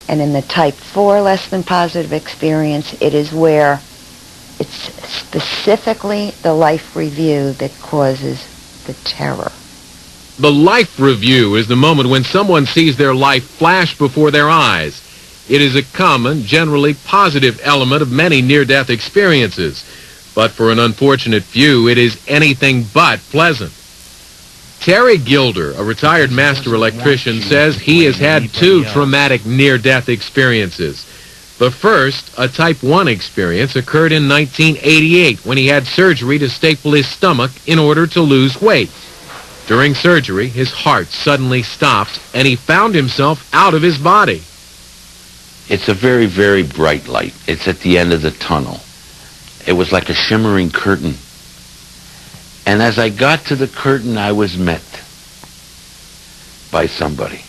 And in the type 4 less than positive experience, it is where it's specifically the life review that causes the terror. The life review is the moment when someone sees their life flash before their eyes. It is a common, generally positive element of many near-death experiences. But for an unfortunate few, it is anything but pleasant. Terry Gilder, a retired master electrician, says he has had 2 traumatic near-death experiences. The first, a type 1 experience, occurred in 1988 when he had surgery to staple his stomach in order to lose weight. During surgery, his heart suddenly stopped and he found himself out of his body. It's a very, very bright light. It's at the end of the tunnel. It was like a shimmering curtain. And as I got to the curtain, I was met by somebody.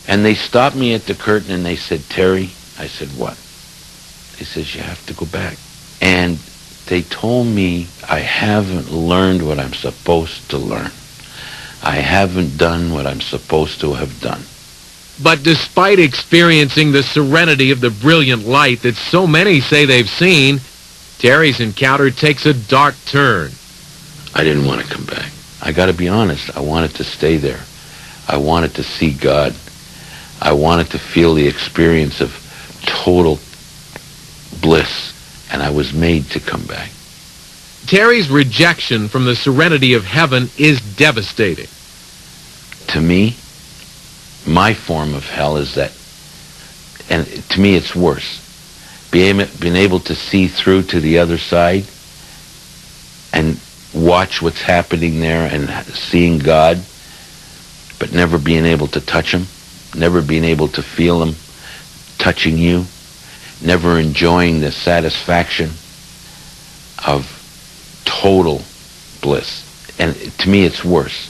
And they stopped me at the curtain and they said, "Terry," I said, "What?" They said, "You have to go back." And they told me I haven't learned what I'm supposed to learn. I haven't done what I'm supposed to have done. But despite experiencing the serenity of the brilliant light that so many say they've seen, Terry's encounter takes a dark turn. I didn't want to come back. I got to be honest. I wanted to stay there. I wanted to see God. I wanted to feel the experience of total bliss, and I was made to come back. Terry's rejection from the serenity of heaven is devastating. To me, my form of hell is that, and to me it's worse, being able to see through to the other side and watch what's happening there and seeing God, but never being able to touch him, never being able to feel him touching you, never enjoying the satisfaction of total bliss. And to me, it's worse.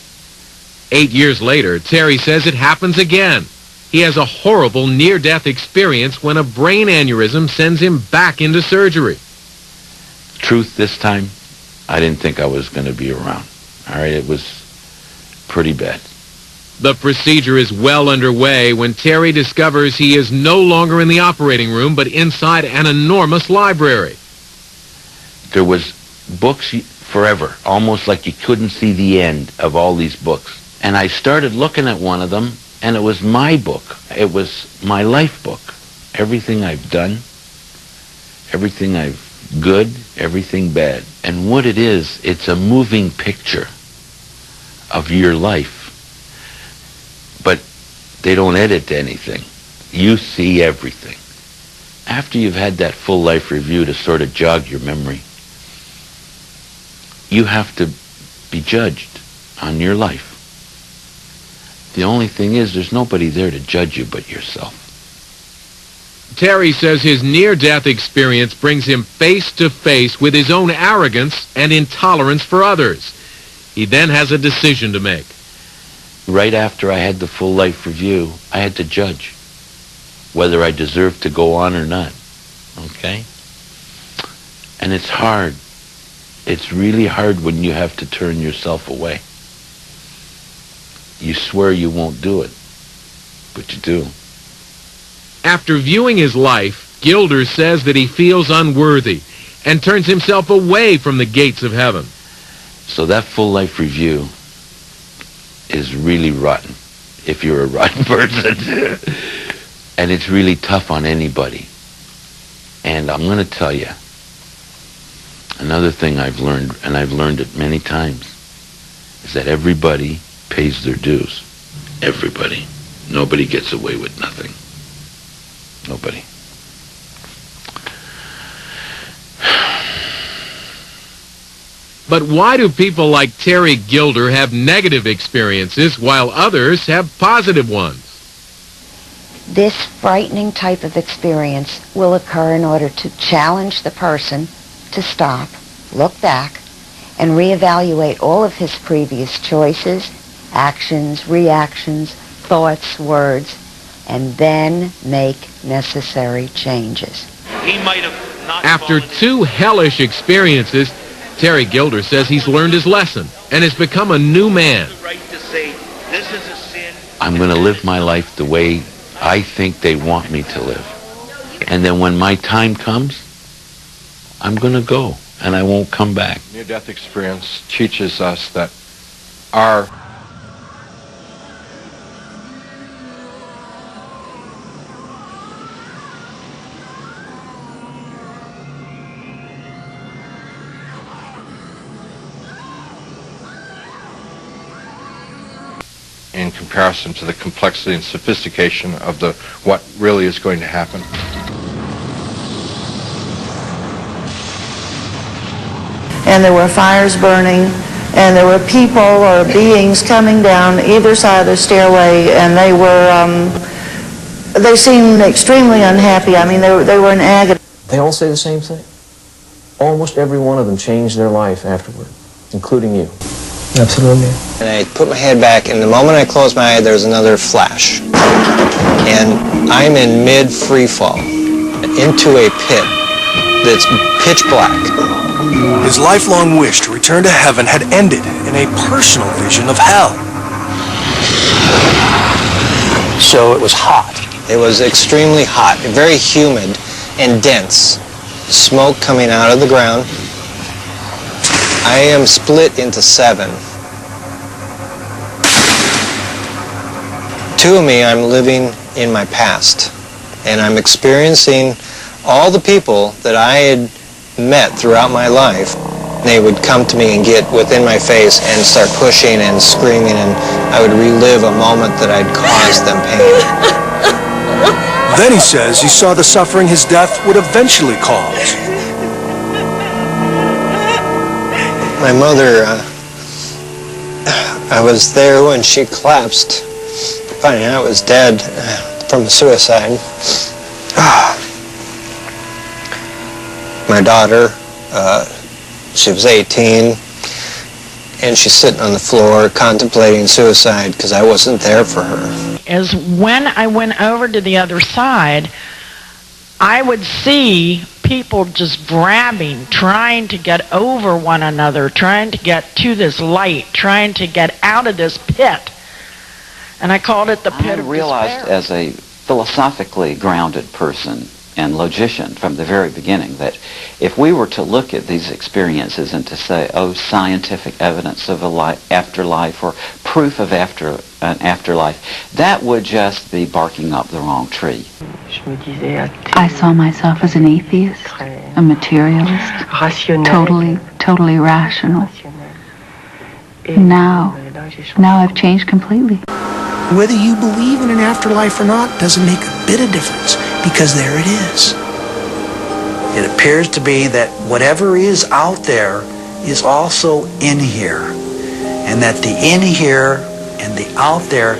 8 years later, Terry says it happens again. He has a horrible near-death experience when a brain aneurysm sends him back into surgery. Truth, this time, I didn't think I was going to be around. All right, it was pretty bad. The procedure is well underway when Terry discovers he is no longer in the operating room, but inside an enormous library. There was books forever, almost like you couldn't see the end of all these books. And I started looking at one of them, and it was my book. It was my life book. Everything I've done, everything I've good, everything bad. And what it is, it's a moving picture of your life. But they don't edit anything. You see everything. After you've had that full life review to sort of jog your memory, you have to be judged on your life. The only thing is, there's nobody there to judge you but yourself. Terry says his near-death experience brings him face to face with his own arrogance and intolerance for others. He then has a decision to make. Right after I had the full life review, I had to judge whether I deserved to go on or not. Okay? And it's hard. It's really hard when you have to turn yourself away. You swear you won't do it, but you do. After viewing his life, Gilder says that he feels unworthy and turns himself away from the gates of heaven. So that full life review is really rotten, if you're a rotten person. And it's really tough on anybody. And I'm going to tell you, another thing I've learned, and I've learned it many times, is that everybody pays their dues. Everybody. Nobody gets away with nothing. Nobody. But why do people like Terry Gilder have negative experiences while others have positive ones? This frightening type of experience will occur in order to challenge the person to stop, look back, and reevaluate all of his previous choices, actions, reactions, thoughts, words, and then make necessary changes. After 2 hellish experiences, Terry Gilder says he's learned his lesson and has become a new man. I'm going to live my life the way I think they want me to live. And then when my time comes, I'm going to go, and I won't come back. Near-death experience teaches us that our in comparison to the complexity and sophistication of what really is going to happen. And there were fires burning, and there were people or beings coming down either side of the stairway, and they seemed extremely unhappy. I mean, they were in agony. They all say the same thing. Almost every one of them changed their life afterward, including you. Absolutely. And I put my head back, and the moment I closed my eye, there's another flash. And I'm in mid-free fall into a pit that's pitch black. His lifelong wish to return to heaven had ended in a personal vision of hell. So it was hot. It was extremely hot, very humid and dense. Smoke coming out of the ground. I am split into 7. 2 of me, I'm living in my past. And I'm experiencing all the people that I had met throughout my life. They would come to me and get within my face and start pushing and screaming, and I would relive a moment that I'd caused them pain. Then he says he saw the suffering his death would eventually cause. My mother, I was there when she collapsed, finding out I was dead from a suicide. My daughter, she was 18, and she's sitting on the floor contemplating suicide because I wasn't there for her. Is when I went over to the other side, I would see people just grabbing, trying to get over one another, trying to get to this light, trying to get out of this pit. And I called it the pit of despair. I realized as a philosophically grounded person and logician from the very beginning that if we were to look at these experiences and to say, oh, scientific evidence of a afterlife or proof of an afterlife, that would just be barking up the wrong tree. I saw myself as an atheist, a materialist, totally rational. Now I've changed completely. Whether you believe in an afterlife or not doesn't make a bit of difference, because there it is. It appears to be that whatever is out there is also in here, and that the in here and the out there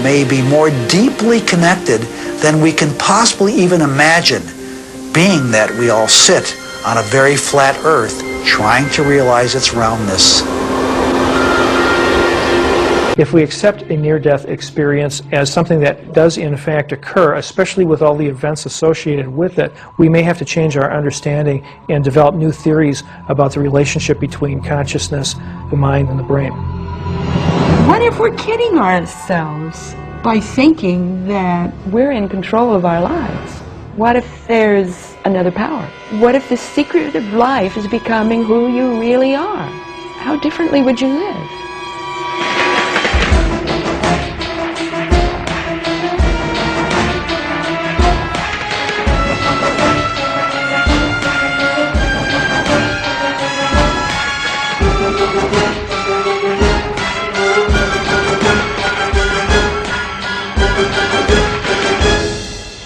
may be more deeply connected than we can possibly even imagine, being that we all sit on a very flat earth trying to realize its roundness. If we accept a near-death experience as something that does in fact occur, especially with all the events associated with it, we may have to change our understanding and develop new theories about the relationship between consciousness, the mind, and the brain. What if we're kidding ourselves by thinking that we're in control of our lives? What if there's another power? What if the secret of life is becoming who you really are? How differently would you live?